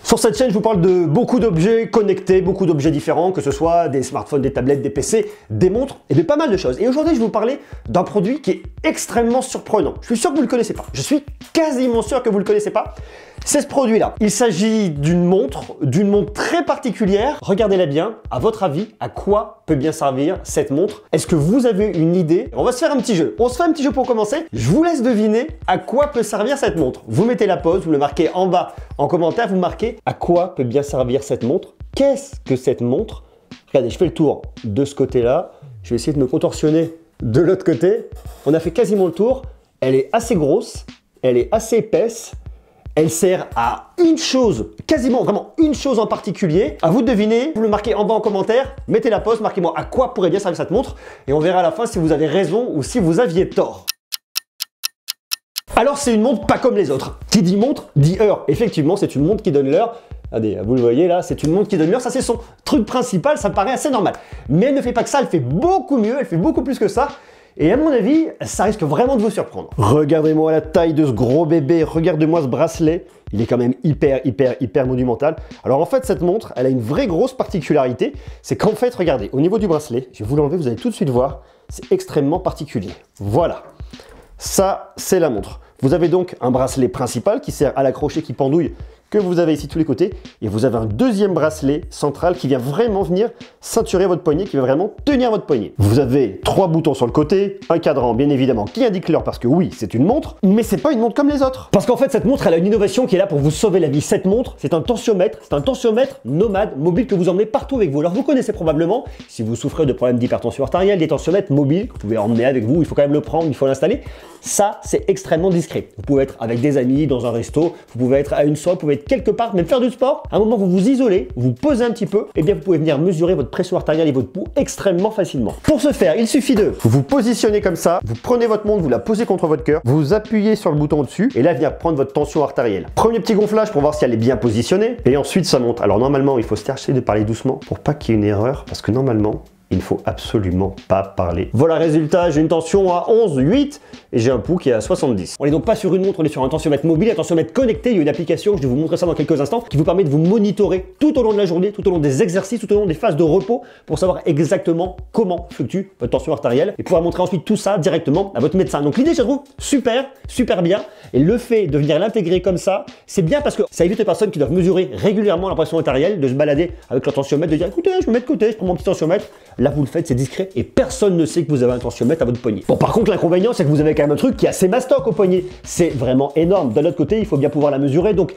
Sur cette chaîne, je vous parle de beaucoup d'objets connectés, beaucoup d'objets différents, que ce soit des smartphones, des tablettes, des PC, des montres et de pas mal de choses. Et aujourd'hui, je vais vous parler d'un produit qui est extrêmement surprenant. Je suis sûr que vous ne le connaissez pas. Je suis quasiment sûr que vous ne le connaissez pas. C'est ce produit-là. Il s'agit d'une montre très particulière. Regardez-la bien. À votre avis, à quoi peut bien servir cette montre? Est-ce que vous avez une idée? On va se faire un petit jeu. On se fait un petit jeu pour commencer. Je vous laisse deviner à quoi peut servir cette montre. Vous mettez la pause, vous le marquez en bas en commentaire, vous marquez à quoi peut bien servir cette montre. Qu'est-ce que cette montre? Regardez, je fais le tour de ce côté-là. Je vais essayer de me contorsionner de l'autre côté. On a fait quasiment le tour. Elle est assez grosse, elle est assez épaisse. Elle sert à une chose, quasiment vraiment une chose en particulier. À vous de deviner, vous le marquez en bas en commentaire, mettez la pause, marquez-moi à quoi pourrait bien servir cette montre et on verra à la fin si vous avez raison ou si vous aviez tort. Alors c'est une montre pas comme les autres. Qui dit montre, dit heure. Effectivement, c'est une montre qui donne l'heure. Regardez, vous le voyez là, c'est une montre qui donne l'heure, ça c'est son truc principal, ça me paraît assez normal. Mais elle ne fait pas que ça, elle fait beaucoup mieux, elle fait beaucoup plus que ça. Et à mon avis, ça risque vraiment de vous surprendre. Regardez-moi la taille de ce gros bébé, regardez-moi ce bracelet. Il est quand même hyper monumental. Alors en fait, cette montre, elle a une vraie grosse particularité. C'est qu'en fait, regardez, au niveau du bracelet, je vais vous l'enlever, vous allez tout de suite voir, c'est extrêmement particulier. Voilà, ça c'est la montre. Vous avez donc un bracelet principal qui sert à l'accrocher, qui pendouille, que vous avez ici tous les côtés, et vous avez un deuxième bracelet central qui vient vraiment venir ceinturer votre poignet, qui va vraiment tenir votre poignet. Vous avez 3 boutons sur le côté, un cadran bien évidemment qui indique l'heure parce que oui, c'est une montre, mais c'est pas une montre comme les autres. Parce qu'en fait, cette montre, elle a une innovation qui est là pour vous sauver la vie. Cette montre, c'est un tensiomètre nomade, mobile que vous emmenez partout avec vous. Alors vous connaissez probablement, si vous souffrez de problèmes d'hypertension artérielle, des tensiomètres mobiles que vous pouvez emmener avec vous, il faut quand même le prendre, il faut l'installer. Ça, c'est extrêmement discret. Vous pouvez être avec des amis, dans un resto, vous pouvez être à une soirée, vous pouvez être quelque part, même faire du sport. À un moment, vous vous isolez, vous posez un petit peu, et bien vous pouvez venir mesurer votre pression artérielle et votre pouls extrêmement facilement. Pour ce faire, il suffit de vous positionner comme ça, vous prenez votre montre, vous la posez contre votre cœur, vous appuyez sur le bouton au-dessus, et là, venir prendre votre tension artérielle. Premier petit gonflage pour voir si elle est bien positionnée, et ensuite ça monte. Alors normalement, il faut se chercher de parler doucement pour pas qu'il y ait une erreur, parce que normalement, il ne faut absolument pas parler. Voilà, résultat, j'ai une tension à 11,8 et j'ai un pouls qui est à 70. On n'est donc pas sur une montre, on est sur un tensiomètre mobile, un tensiomètre connecté. Il y a une application, je vais vous montrer ça dans quelques instants, qui vous permet de vous monitorer tout au long de la journée, tout au long des exercices, tout au long des phases de repos, pour savoir exactement comment fluctue votre tension artérielle et pouvoir montrer ensuite tout ça directement à votre médecin. Donc l'idée, je trouve super bien. Et le fait de venir l'intégrer comme ça, c'est bien parce que ça évite aux personnes qui doivent mesurer régulièrement la pression artérielle de se balader avec leur tensiomètre, de dire écoutez, je me mets de côté, je prends mon petit tensiomètre. Là, vous le faites, c'est discret et personne ne sait que vous avez un tensiomètre à votre poignet. Bon, par contre, l'inconvénient, c'est que vous avez quand même un truc qui est assez mastoc au poignet. C'est vraiment énorme. D'un autre côté, il faut bien pouvoir la mesurer. Donc,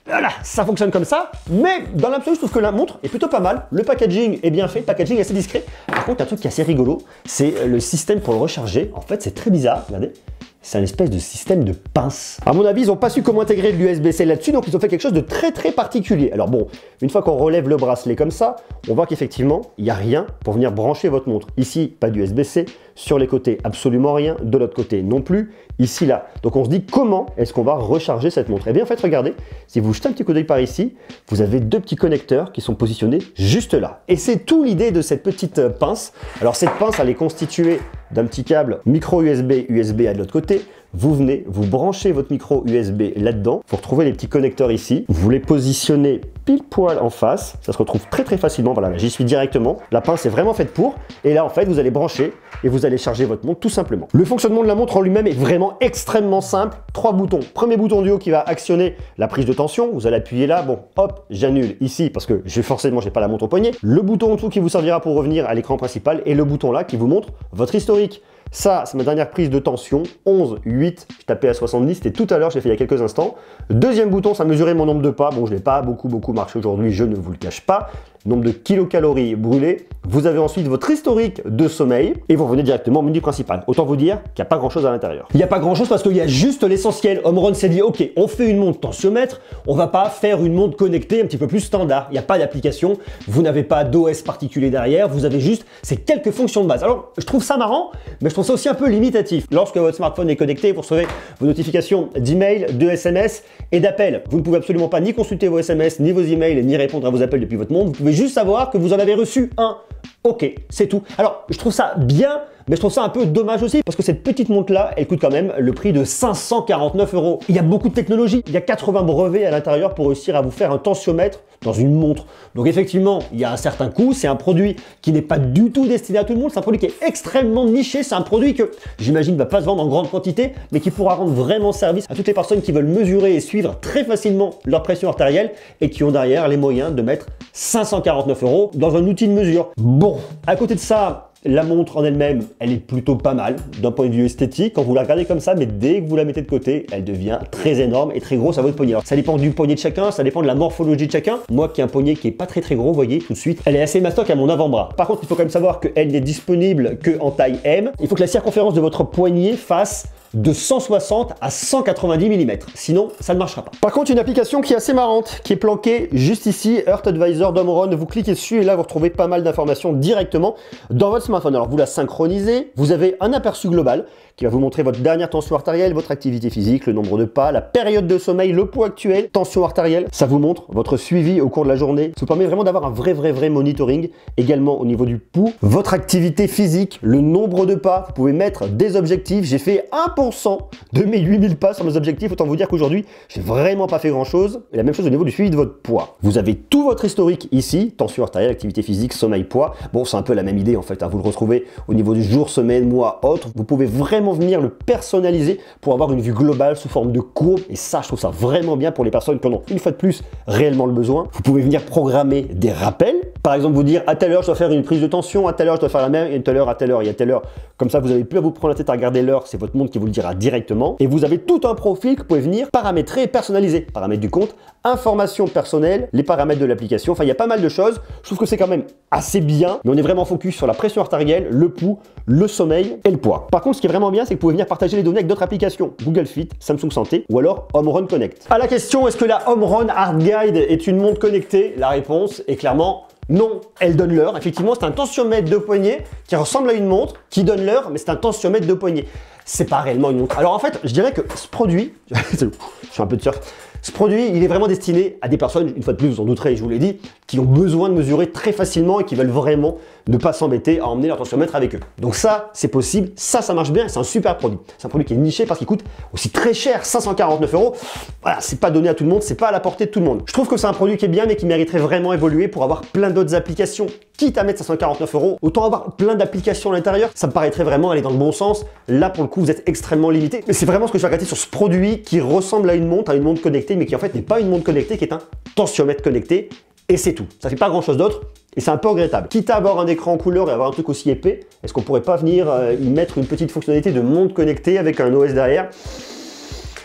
voilà, ça fonctionne comme ça. Mais dans l'absolu, je trouve que la montre est plutôt pas mal. Le packaging est bien fait, le packaging est assez discret. Par contre, un truc qui est assez rigolo, c'est le système pour le recharger. En fait, c'est très bizarre. Regardez. C'est un espèce de système de pince. À mon avis, ils n'ont pas su comment intégrer de l'USB-C là-dessus, donc ils ont fait quelque chose de très particulier. Alors bon, une fois qu'on relève le bracelet comme ça, on voit qu'effectivement, il n'y a rien pour venir brancher votre montre. Ici, pas d'USB-C. Sur les côtés, absolument rien. De l'autre côté, non plus. Ici, là. Donc on se dit, comment est-ce qu'on va recharger cette montre? Eh bien, en fait, regardez, si vous jetez un petit coup d'œil par ici, vous avez 2 petits connecteurs qui sont positionnés juste là. Et c'est tout l'idée de cette petite pince. Alors cette pince, elle est constituée d'un petit câble micro USB, USB-A de l'autre côté. Vous venez, vous branchez votre micro USB là-dedans. Vous retrouvez les petits connecteurs ici. Vous les positionnez pile poil en face. Ça se retrouve très facilement. Voilà, j'y suis directement. La pince est vraiment faite pour. Et là, en fait, vous allez brancher et vous allez charger votre montre tout simplement. Le fonctionnement de la montre en lui-même est vraiment extrêmement simple. 3 boutons. Premier bouton du haut qui va actionner la prise de tension. Vous allez appuyer là. Bon, hop, j'annule ici parce que j'ai pas la montre au poignet. Le bouton en dessous qui vous servira pour revenir à l'écran principal et le bouton là qui vous montre votre historique. Ça, c'est ma dernière prise de tension, 11,8, je tapais à 70, c'était tout à l'heure, j'ai fait il y a quelques instants. Deuxième bouton, ça mesurait mon nombre de pas. Bon, je n'ai pas beaucoup marché aujourd'hui, je ne vous le cache pas. Nombre de kilocalories brûlées. Vous avez ensuite votre historique de sommeil et vous revenez directement au menu principal. Autant vous dire qu'il n'y a pas grand chose à l'intérieur. Il n'y a pas grand chose parce qu'il y a juste l'essentiel. Omron s'est dit, ok, on fait une montre tensiomètre, on va pas faire une montre connectée un petit peu plus standard. Il n'y a pas d'application, vous n'avez pas d'OS particulier derrière, vous avez juste ces quelques fonctions de base. Alors, je trouve ça marrant, mais je trouve ça aussi un peu limitatif. Lorsque votre smartphone est connecté, vous recevez vos notifications d'email, de SMS et d'appels. Vous ne pouvez absolument pas ni consulter vos SMS, ni vos emails, ni répondre à vos appels depuis votre montre. Vous pouvez pouvez juste savoir que vous en avez reçu un. Ok, c'est tout. Alors, je trouve ça bien, mais je trouve ça un peu dommage aussi, parce que cette petite montre-là, elle coûte quand même le prix de 549 €. Il y a beaucoup de technologie, il y a 80 brevets à l'intérieur pour réussir à vous faire un tensiomètre dans une montre. Donc effectivement, il y a un certain coût, c'est un produit qui n'est pas du tout destiné à tout le monde, c'est un produit qui est extrêmement niché, c'est un produit que, j'imagine, ne va pas se vendre en grande quantité, mais qui pourra rendre vraiment service à toutes les personnes qui veulent mesurer et suivre très facilement leur pression artérielle et qui ont derrière les moyens de mettre 549 € dans un outil de mesure. Bon, à côté de ça, la montre en elle-même, elle est plutôt pas mal d'un point de vue esthétique quand vous la regardez comme ça, mais dès que vous la mettez de côté, elle devient très énorme et très grosse à votre poignet. Alors, ça dépend du poignet de chacun, ça dépend de la morphologie de chacun. Moi qui ai un poignet qui est pas très gros, vous voyez tout de suite, elle est assez mastoc à mon avant-bras. Par contre, il faut quand même savoir qu'elle n'est disponible que en taille M. Il faut que la circonférence de votre poignet fasse de 160 à 190 mm. Sinon, ça ne marchera pas. Par contre, une application qui est assez marrante, qui est planquée juste ici, Heart Advisor d'Omron. Vous cliquez dessus et là, vous retrouvez pas mal d'informations directement dans votre smartphone. Alors, vous la synchronisez, vous avez un aperçu global qui va vous montrer votre dernière tension artérielle, votre activité physique, le nombre de pas, la période de sommeil, le poids actuel, tension artérielle. Ça vous montre votre suivi au cours de la journée. Ça vous permet vraiment d'avoir un vrai monitoring. Également au niveau du pouls, votre activité physique, le nombre de pas. Vous pouvez mettre des objectifs. J'ai fait 1% de mes 8000 pas sur mes objectifs. Autant vous dire qu'aujourd'hui, j'ai vraiment pas fait grand chose. Et la même chose au niveau du suivi de votre poids. Vous avez tout votre historique ici, tension artérielle, activité physique, sommeil, poids. Bon, c'est un peu la même idée en fait. Vous le retrouvez au niveau du jour, semaine, mois, autre. Vous pouvez vraiment venir le personnaliser pour avoir une vue globale sous forme de courbe. Et ça, je trouve ça vraiment bien pour les personnes qui en ont une fois de plus réellement le besoin. Vous pouvez venir programmer des rappels. Par exemple, vous dire à telle heure, je dois faire une prise de tension, à telle heure, je dois faire la même, et à telle heure, et à telle heure. Comme ça, vous n'avez plus à vous prendre la tête à regarder l'heure, c'est votre montre qui vous le dira directement. Et vous avez tout un profil que vous pouvez venir paramétrer et personnaliser. Paramètres du compte, informations personnelles, les paramètres de l'application. Enfin, il y a pas mal de choses. Je trouve que c'est quand même assez bien, mais on est vraiment focus sur la pression artérielle, le pouls, le sommeil et le poids. Par contre, ce qui est vraiment bien, c'est que vous pouvez venir partager les données avec d'autres applications, Google Fit, Samsung Santé ou alors Omron Connect. À la question, est-ce que la Omron Heart Guide est une montre connectée? La réponse est clairement non. Elle donne l'heure. Effectivement, c'est un tensiomètre de poignet qui ressemble à une montre, qui donne l'heure, mais c'est un tensiomètre de poignet. C'est pas réellement une montre. Alors en fait, je dirais que ce produit, je suis un peu de surf, ce produit, il est vraiment destiné à des personnes, une fois de plus, vous en douterez, je vous l'ai dit, qui ont besoin de mesurer très facilement et qui veulent vraiment ne pas s'embêter à emmener leur tensiomètre avec eux. Donc ça, c'est possible, ça marche bien, c'est un super produit. C'est un produit qui est niché parce qu'il coûte aussi très cher, 549 €. Voilà, c'est pas donné à tout le monde, c'est pas à la portée de tout le monde. Je trouve que c'est un produit qui est bien, mais qui mériterait vraiment évoluer pour avoir plein d'autres applications. Quitte à mettre 549 €, autant avoir plein d'applications à l'intérieur, ça me paraîtrait vraiment aller dans le bon sens. Là, pour le coup, vous êtes extrêmement limité. Mais c'est vraiment ce que je vais regretter sur ce produit qui ressemble à une montre connectée, mais qui en fait n'est pas une montre connectée, qui est un tensiomètre connecté. Et c'est tout. Ça fait pas grand chose d'autre. Et c'est un peu regrettable. Quitte à avoir un écran en couleur et avoir un truc aussi épais, est-ce qu'on pourrait pas venir y mettre une petite fonctionnalité de montre connectée avec un OS derrière?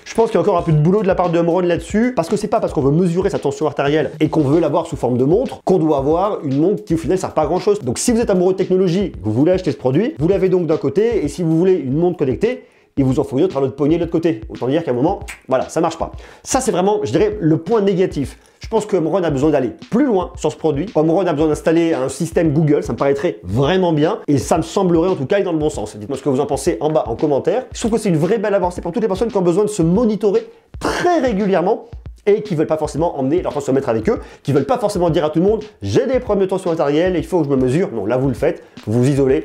Je pense qu'il y a encore un peu de boulot de la part de Omron là-dessus, parce que c'est pas parce qu'on veut mesurer sa tension artérielle et qu'on veut l'avoir sous forme de montre qu'on doit avoir une montre qui au final ne sert pas à grand chose. Donc si vous êtes amoureux de technologie, vous voulez acheter ce produit, vous l'avez donc d'un côté, et si vous voulez une montre connectée, il vous en faut une autre à l'autre poignet de l'autre côté. Autant dire qu'à un moment, voilà, ça marche pas. Ça, c'est vraiment, je dirais, le point négatif. Je pense que Omron a besoin d'aller plus loin sur ce produit. Omron a besoin d'installer un système Google, ça me paraîtrait vraiment bien. Et ça me semblerait en tout cas aller dans le bon sens. Dites-moi ce que vous en pensez en bas en commentaire. Je trouve que c'est une vraie belle avancée pour toutes les personnes qui ont besoin de se monitorer très régulièrement et qui ne veulent pas forcément emmener leur tensiomètre avec eux, qui ne veulent pas forcément dire à tout le monde « j'ai des problèmes de tension artérielle, il faut que je me mesure ». Non, là vous le faites, vous vous isolez,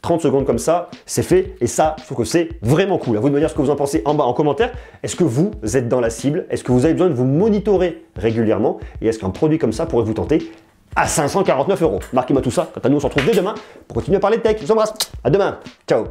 30 secondes comme ça, c'est fait, et ça, je trouve que c'est vraiment cool. À vous de me dire ce que vous en pensez en bas en commentaire. Est-ce que vous êtes dans la cible? Est-ce que vous avez besoin de vous monitorer régulièrement? Et est-ce qu'un produit comme ça pourrait vous tenter à 549 €? Marquez-moi tout ça. Quant à nous, on se retrouve dès demain pour continuer à parler de tech. Je vous embrasse, à demain, ciao.